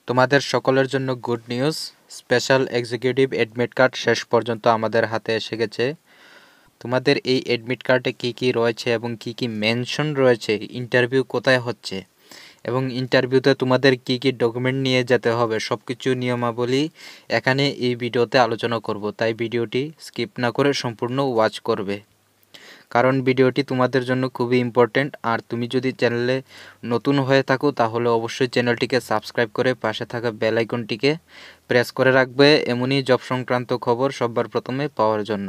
তোমাদের সকলের জন্য good news. Special executive admit card শেষ পর্যন্ত আমাদের হাতে এসে গেছে। তোমাদের এই এডমিট কার্ডে কী কী রয়েছে এবং কী কী মেনশন রয়েছে, ইন্টারভিউ কোথায় হচ্ছে এবং ইন্টারভিউতে তোমাদের কী কী ডকুমেন্ট নিয়ে যেতে হবে, সব কিছু নিয়মাবলী এখানে এই ভিডিওতে আলোচনা করব। তাই ভিডিওটি স্কিপ না করে সম্পূর্ণ ওয়াচ করবে, কারণ ভিডিওটি তোমাদের জন্য খুবই ইম্পর্টেন্ট। আর তুমি যদি চ্যানেলে নতুন হয়ে থাকো তাহলে অবশ্যই চ্যানেলটিকে সাবস্ক্রাইব করে পাশে থাকা বেল আইকনটিকে প্রেস করে রাখবে এমনই জব সংক্রান্ত খবর সবার প্রথমে পাওয়ার জন্য।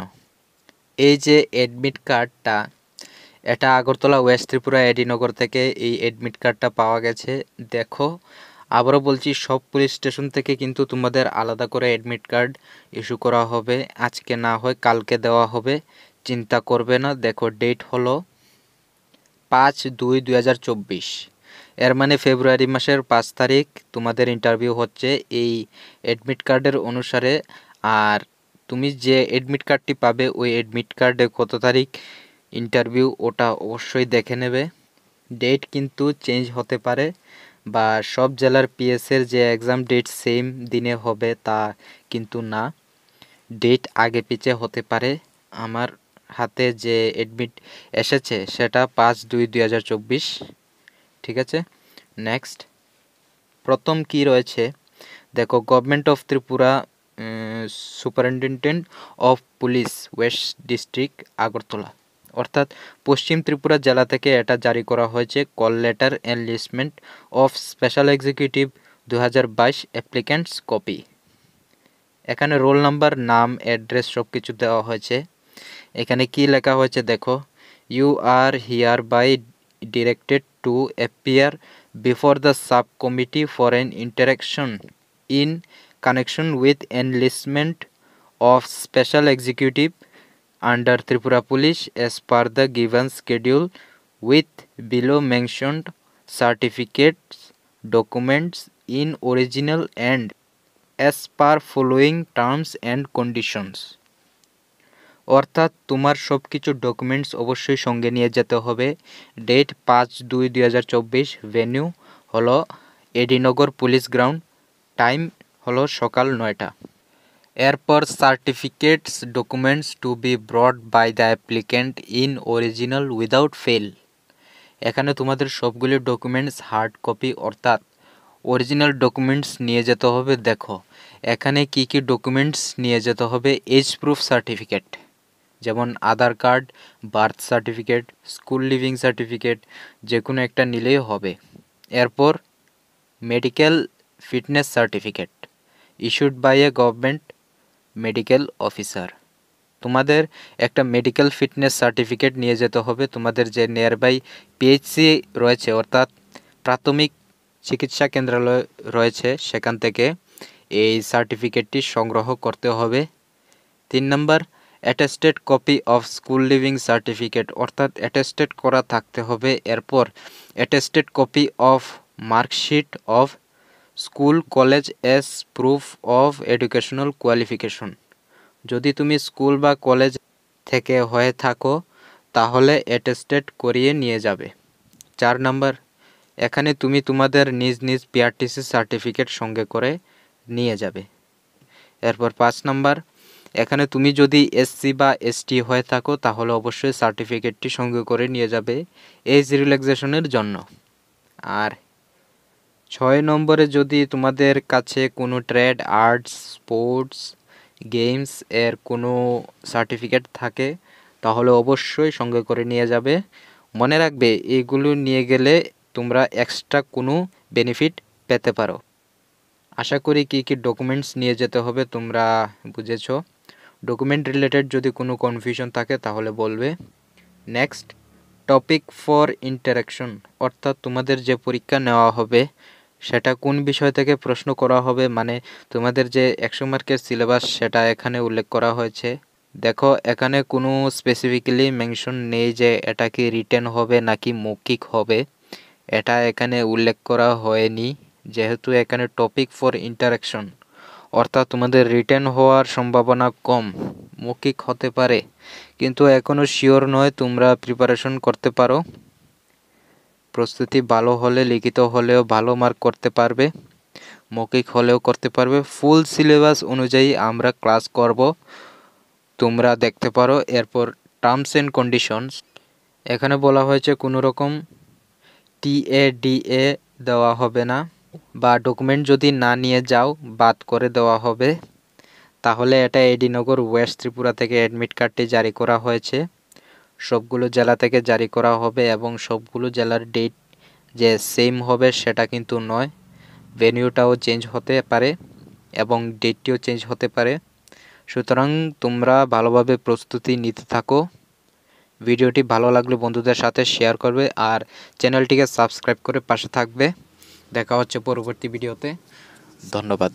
এই যে অ্যাডমিট কার্ডটা, এটা আগরতলা ওয়েস্ট ত্রিপুরা এডিনগর থেকে এই অ্যাডমিট কার্ডটা পাওয়া গেছে। দেখো, আবারও বলছি, সব পুলিশ স্টেশন থেকে কিন্তু তোমাদের আলাদা করে অ্যাডমিট কার্ড ইস্যু করা হবে। আজকে না হয় কালকে দেওয়া হবে, চিন্তা করবে না। দেখো, ডেট হলো 5/2/2024, এর মানে ফেব্রুয়ারি মাসের 5 তারিখ তোমাদের ইন্টারভিউ হচ্ছে এই অ্যাডমিট কার্ডের অনুসারে। আর তুমি যে অ্যাডমিট কার্ডটি পাবে ওই অ্যাডমিট কার্ডে কত তারিখ ইন্টারভিউ ওটা অবশ্যই দেখে নেবে। ডেট কিন্তু চেঞ্জ হতে পারে, বা সব জেলার পিএসের যে এক্সাম ডেট সেম দিনে হবে তা কিন্তু না, ডেট আগে পিছে হতে পারে। আমার হাতে যে অ্যাডমিট এসেছে সেটা 5/2/2024, ঠিক আছে। নেক্সট, প্রথম কি রয়েছে দেখো, government of Tripura, superintendent of police west district Agartala, অর্থাৎ পশ্চিম ত্রিপুরা জেলা থেকে এটা জারি করা হয়েছে। Call letter enlistment of special executive 2022 applicants copy. এখানে রোল নাম্বার, নাম, অ্যাড্রেস সব কিছু দেওয়া হয়েছে। এখানে কি লেখা হয়েছে দেখো, you are hereby directed to appear before the sub committee for an interaction in connection with enlistment of special executive under Tripura Police as per the given schedule with below mentioned certificates, documents in original and as per following terms and conditions। অর্থাৎ তোমার সব কিছু documents অবশ্যই সঙ্গে নিয়ে যেতে হবে। Date 5/2/2024, venue হলো এডিনগর পুলিশ গ্রাউন্ড, টাইম হলো সকাল 9টা। এরপর certificates documents to be brought by the applicant in original without fail. এখানে তোমাদের সবগুলি ডকুমেন্টস হার্ড কপি অর্থাৎ অরিজিনাল ডকুমেন্টস নিয়ে যেতে হবে। দেখো, এখানে কি কি ডকুমেন্টস নিয়ে যেতে হবে, এজ প্রুফ সার্টিফিকেট, যেমন Aadhaar card, birth certificate, school leaving certificate, যে কোনো একটা নিলেই হবে। এরপর medical fitness certificate issued by a government medical officer. তোমাদের একটা মেডিকেল ফিটনেস সার্টিফিকেট নিয়ে যেতে হবে। তোমাদের যে নিয়ারবাই পিএইচসি রয়েছে অর্থাৎ প্রাথমিক চিকিৎসা কেন্দ্রালয় রয়েছে সেখান থেকে এই সার্টিফিকেটটি সংগ্রহ করতে হবে। 3 number, attested copy of school leaving certificate, অর্থাৎ অ্যাটেস্টেড করা থাকতে হবে। এরপর attested copy of marksheet of school college as proof of educational qualification. যদি তুমি স্কুল বা কলেজ থেকে হয়ে থাকো তাহলে অ্যাটেস্টেড করিয়ে নিয়ে যাবে। 4 নম্বর, এখানে তুমি তোমাদের নিজ নিজ পিআরটিসি সার্টিফিকেট সঙ্গে করে নিয়ে যাবে। এরপর 5 নম্বর, এখানে তুমি যদি এসসি বা এসটি হয়ে থাকো তাহলে অবশ্যই সার্টিফিকেটটি সঙ্গে করে নিয়ে যাবে এজ রিল্যাক্সেশনের জন্য। আর 6 নম্বরে, যদি তোমাদের কাছে কোনো ট্রেড, আর্টস, স্পোর্টস, গেমস এর কোনো সার্টিফিকেট থাকে তাহলে অবশ্যই সঙ্গে করে নিয়ে যাবে। মনে রাখবে, এইগুলো নিয়ে গেলে তোমরা এক্সট্রা কোনো বেনিফিট পেতে পারো। আশা করি কী কী ডকুমেন্টস নিয়ে যেতে হবে তোমরা বুঝেছো। ডকুমেন্ট রিলেটেড যদি কোনো কনফিউশন থাকে তাহলে বলবে। নেক্সট, টপিক ফর ইন্টারেকশন, অর্থাৎ তোমাদের যে পরীক্ষা নেওয়া হবে সেটা কোন বিষয় থেকে প্রশ্ন করা হবে, মানে তোমাদের যে 100 মার্কের সিলেবাস সেটা এখানে উল্লেখ করা হয়েছে। দেখো, এখানে কোনো স্পেসিফিক্যালি মেনশন নেই যে এটা কি রিটেন হবে নাকি মৌখিক হবে, এটা এখানে উল্লেখ করা হয়নি। যেহেতু এখানে টপিক ফর ইন্টারেকশন, অর্থাৎ তোমাদের রিটেন হওয়ার সম্ভাবনা কম, মৌখিক হতে পারে, কিন্তু এখনও শিওর নয়। তোমরা প্রিপারেশন করতে পারো, প্রস্তুতি ভালো হলে লিখিত হলেও ভালো মার্ক করতে পারবে। মৌখিক হলেও করতে পারবে। ফুল সিলেবাস অনুযায়ী আমরা ক্লাস করব, তোমরা দেখতে পারো। এরপর টার্মস অ্যান্ড কন্ডিশনস, এখানে বলা হয়েছে কোনো রকম টিএডিএ দেওয়া হবে না, বা ডকুমেন্ট যদি না নিয়ে যাও বাদ করে দেওয়া হবে। তাহলে এটা এডিনগর ওয়েস্ট ত্রিপুরা থেকে অ্যাডমিট কার্ডটি জারি করা হয়েছে, সবগুলো জেলা থেকে জারি করা হবে এবং সবগুলো জেলার ডেট যে সেম হবে সেটা কিন্তু নয়, ভেন্যুটাও চেঞ্জ হতে পারে এবং ডেটটিও চেঞ্জ হতে পারে। সুতরাং তোমরা ভালোভাবে প্রস্তুতি নিতে থাকো। ভিডিওটি ভালো লাগলে বন্ধুদের সাথে শেয়ার করবে আর চ্যানেলটিকে সাবস্ক্রাইব করে পাশে থাকবে। দেখা হচ্ছে পরবর্তী ভিডিওতে। ধন্যবাদ।